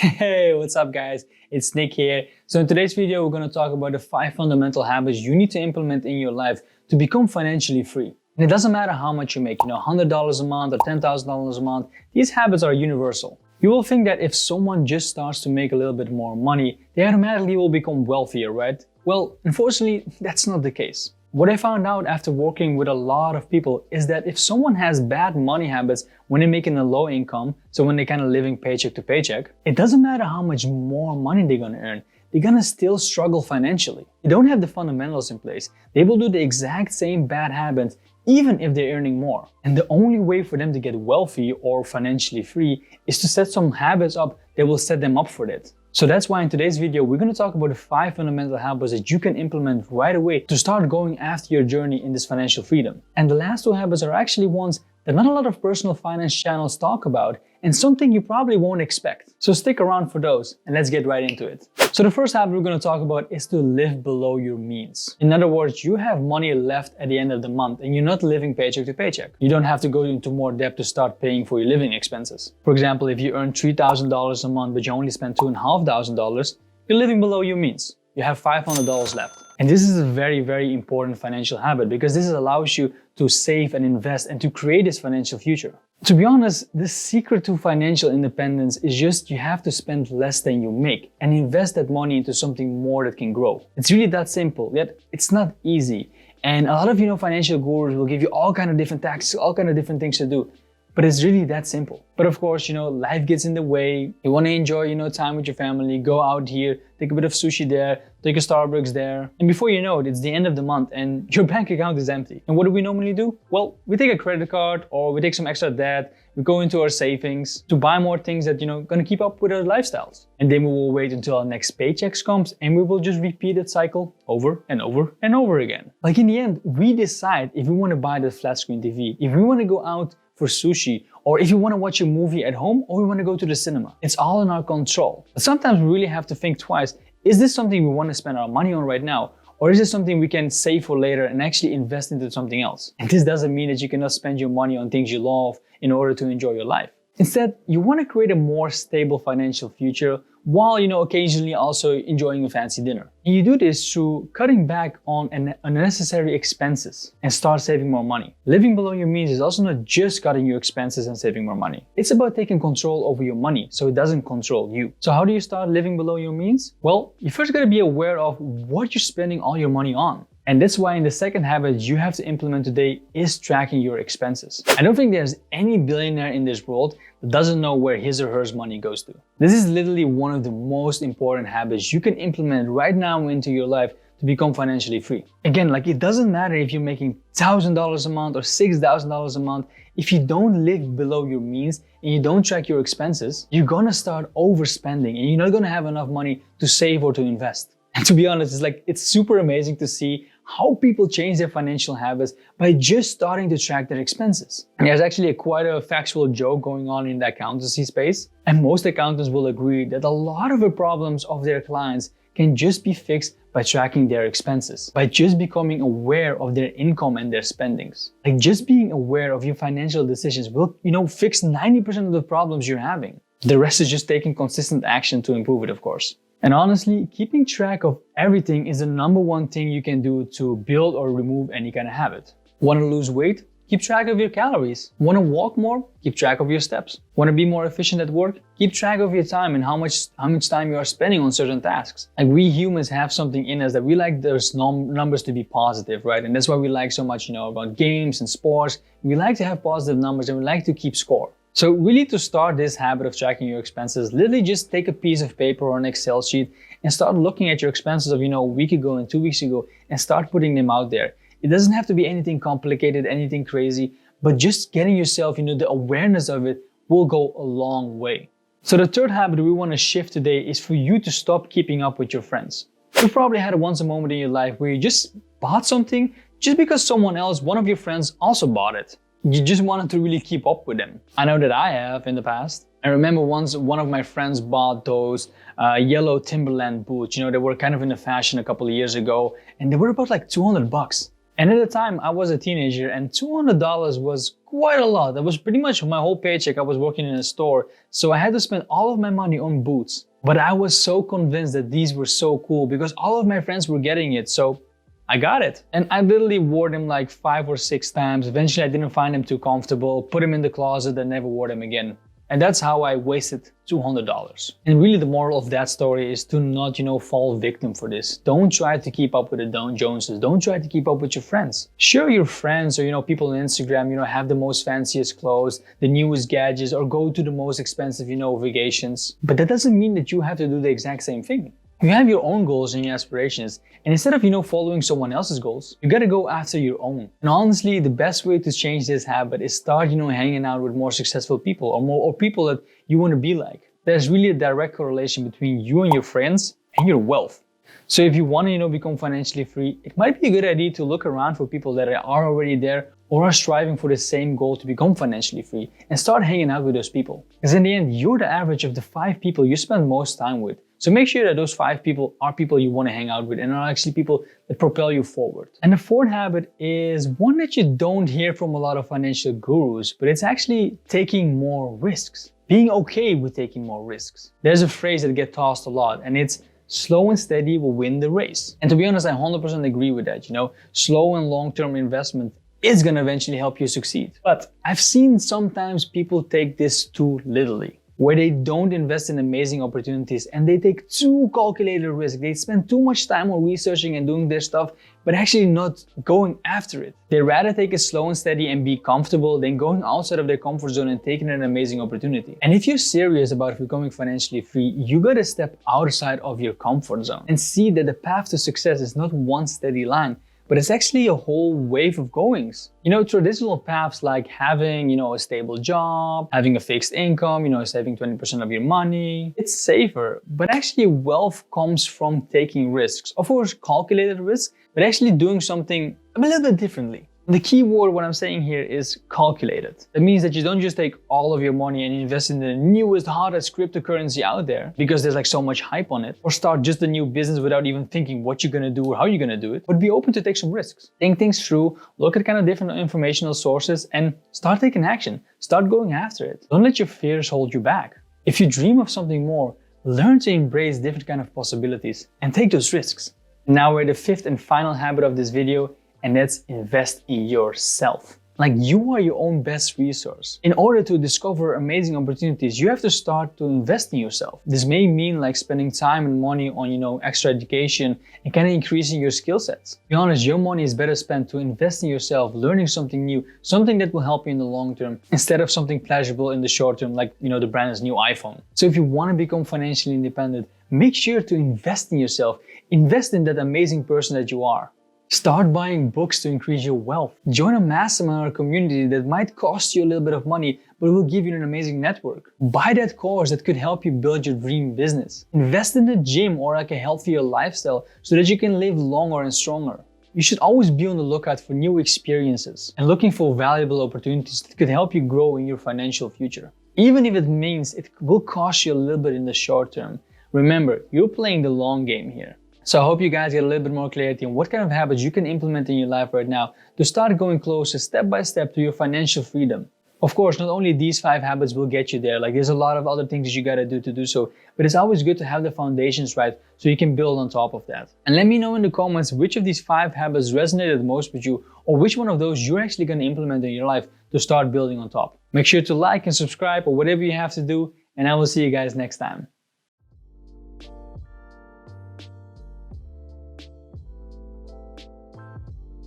Hey, what's up guys? It's Nick here. So in today's video, we're going to talk about the 5 fundamental habits you need to implement in your life to become financially free. And it doesn't matter how much you make, $100 a month or $10,000 a month, these habits are universal. You will think that if someone just starts to make a little bit more money, they automatically will become wealthier, right? Well, unfortunately, that's not the case. What I found out after working with a lot of people is that if someone has bad money habits when they're making a low income, so when they're kind of living paycheck to paycheck, it doesn't matter how much more money they're gonna earn, they're gonna still struggle financially. They don't have the fundamentals in place. They will do the exact same bad habits even if they're earning more. And the only way for them to get wealthy or financially free is to set some habits up that will set them up for that. So that's why in today's video, we're going to talk about the 5 fundamental habits that you can implement right away to start going after your journey in this financial freedom. And the last 2 habits are actually ones that not a lot of personal finance channels talk about and something you probably won't expect. So stick around for those and let's get right into it. So the first habit we're going to talk about is to live below your means. In other words, you have money left at the end of the month and you're not living paycheck to paycheck. You don't have to go into more debt to start paying for your living expenses. For example, if you earn $3,000 a month but you only spend $2,500, you're living below your means. You have $500 left. And this is a very, very important financial habit because this allows you to save and invest and to create this financial future. To be honest, the secret to financial independence is just you have to spend less than you make and invest that money into something more that can grow. It's really that simple, yet it's not easy. And a lot of financial gurus will give you all kind of different tactics, all kind of different things to do. But it's really that simple. But of course, life gets in the way. You want to enjoy, time with your family, go out here, take a bit of sushi there, take a Starbucks there. And before you know it, it's the end of the month and your bank account is empty. And what do we normally do? Well, we take a credit card or we take some extra debt. We go into our savings to buy more things that, gonna keep up with our lifestyles. And then we will wait until our next paycheck comes and we will just repeat that cycle over and over and over again. Like in the end, we decide if we want to buy the flat screen TV, if we want to go out for sushi, or if you want to watch a movie at home, or we want to go to the cinema. It's all in our control. But sometimes we really have to think twice. Is this something we want to spend our money on right now? Or is this something we can save for later and actually invest into something else? And this doesn't mean that you cannot spend your money on things you love in order to enjoy your life. Instead, you want to create a more stable financial future while, occasionally also enjoying a fancy dinner. And you do this through cutting back on unnecessary expenses and start saving more money. Living below your means is also not just cutting your expenses and saving more money. It's about taking control over your money so it doesn't control you. So how do you start living below your means? Well, you first got to be aware of what you're spending all your money on. And that's why in the second habit you have to implement today is tracking your expenses. I don't think there's any billionaire in this world that doesn't know where his or her money goes to. This is literally one of the most important habits you can implement right now into your life to become financially free. Again, it doesn't matter if you're making $1,000 a month or $6,000 a month. If you don't live below your means and you don't track your expenses, you're gonna start overspending and you're not gonna have enough money to save or to invest. And to be honest, it's super amazing to see how people change their financial habits by just starting to track their expenses. And there's actually quite a factual joke going on in the accountancy space. And most accountants will agree that a lot of the problems of their clients can just be fixed by tracking their expenses, by just becoming aware of their income and their spendings. Just being aware of your financial decisions will, fix 90% of the problems you're having. The rest is just taking consistent action to improve it, of course. And honestly, keeping track of everything is the #1 thing you can do to build or remove any kind of habit. Want to lose weight? Keep track of your calories. Want to walk more? Keep track of your steps. Want to be more efficient at work? Keep track of your time and how much time you are spending on certain tasks. We humans have something in us that we like those numbers to be positive, right? And that's why we like so much, about games and sports. We like to have positive numbers and we like to keep score. So really to start this habit of tracking your expenses, literally just take a piece of paper or an Excel sheet and start looking at your expenses of, a week ago and 2 weeks ago and start putting them out there. It doesn't have to be anything complicated, anything crazy, but just getting yourself, the awareness of it will go a long way. So the third habit we want to shift today is for you to stop keeping up with your friends. You've probably had once a moment in your life where you just bought something just because someone else, one of your friends, also bought it. You just wanted to really keep up with them. I know that I have in the past. I remember once one of my friends bought those yellow Timberland boots. They were kind of in the fashion a couple of years ago and they were about $200. And at the time, I was a teenager and $200 was quite a lot. That was pretty much my whole paycheck. I was working in a store, so I had to spend all of my money on boots. But I was so convinced that these were so cool because all of my friends were getting it, so I got it. And I literally wore them like 5 or 6 times. Eventually I didn't find them too comfortable, put them in the closet and never wore them again. And that's how I wasted $200. And really the moral of that story is to not, fall victim for this. Don't try to keep up with the Joneses. Don't try to keep up with your friends. Sure, your friends or, people on Instagram, have the most fanciest clothes, the newest gadgets, or go to the most expensive, vacations. But that doesn't mean that you have to do the exact same thing. You have your own goals and your aspirations, and instead of, following someone else's goals, you gotta go after your own. And honestly, the best way to change this habit is start, hanging out with more successful people or people that you want to be like. There's really a direct correlation between you and your friends and your wealth. So if you want to, become financially free, it might be a good idea to look around for people that are already there or are striving for the same goal to become financially free and start hanging out with those people. Because in the end, you're the average of the 5 people you spend most time with. So make sure that those 5 people are people you want to hang out with and are actually people that propel you forward. And the fourth habit is one that you don't hear from a lot of financial gurus, but it's actually taking more risks. Being okay with taking more risks. There's a phrase that gets tossed a lot, and it's slow and steady will win the race. And to be honest, I 100% agree with that. Slow and long-term investment is going to eventually help you succeed. But I've seen sometimes people take this too literally, where they don't invest in amazing opportunities and they take too calculated risk. They spend too much time on researching and doing their stuff, but actually not going after it. They rather take it slow and steady and be comfortable than going outside of their comfort zone and taking an amazing opportunity. And if you're serious about becoming financially free, you gotta step outside of your comfort zone and see that the path to success is not one steady line, but it's actually a whole wave of goings. Traditional paths like having, a stable job, having a fixed income, saving 20% of your money, it's safer. But actually wealth comes from taking risks. Of course, calculated risks, but actually doing something a little bit differently. The key word, what I'm saying here, is calculated. That means that you don't just take all of your money and invest in the newest, hottest cryptocurrency out there because there's so much hype on it, or start just a new business without even thinking what you're gonna do or how you're gonna do it, but be open to take some risks. Think things through, look at different informational sources and start taking action. Start going after it. Don't let your fears hold you back. If you dream of something more, learn to embrace different of possibilities and take those risks. Now we're at the 5th and final habit of this video, and that's invest in yourself. You are your own best resource. In order to discover amazing opportunities, you have to start to invest in yourself. This may mean spending time and money on, extra education and increasing your skill sets. To be honest, your money is better spent to invest in yourself, learning something new, something that will help you in the long term, instead of something pleasurable in the short term, the brand's new iPhone. So if you want to become financially independent, make sure to invest in yourself. Invest in that amazing person that you are. Start buying books to increase your wealth. Join a mastermind or community that might cost you a little bit of money, but will give you an amazing network. Buy that course that could help you build your dream business. Invest in the gym or a healthier lifestyle so that you can live longer and stronger. You should always be on the lookout for new experiences and looking for valuable opportunities that could help you grow in your financial future. Even if it means it will cost you a little bit in the short term, remember, you're playing the long game here. So I hope you guys get a little bit more clarity on what kind of habits you can implement in your life right now to start going closer step by step to your financial freedom. Of course, not only these 5 habits will get you there, there's a lot of other things that you gotta do to do so, but it's always good to have the foundations right so you can build on top of that. And let me know in the comments which of these 5 habits resonated most with you, or which one of those you're actually gonna implement in your life to start building on top. Make sure to like and subscribe or whatever you have to do, and I will see you guys next time.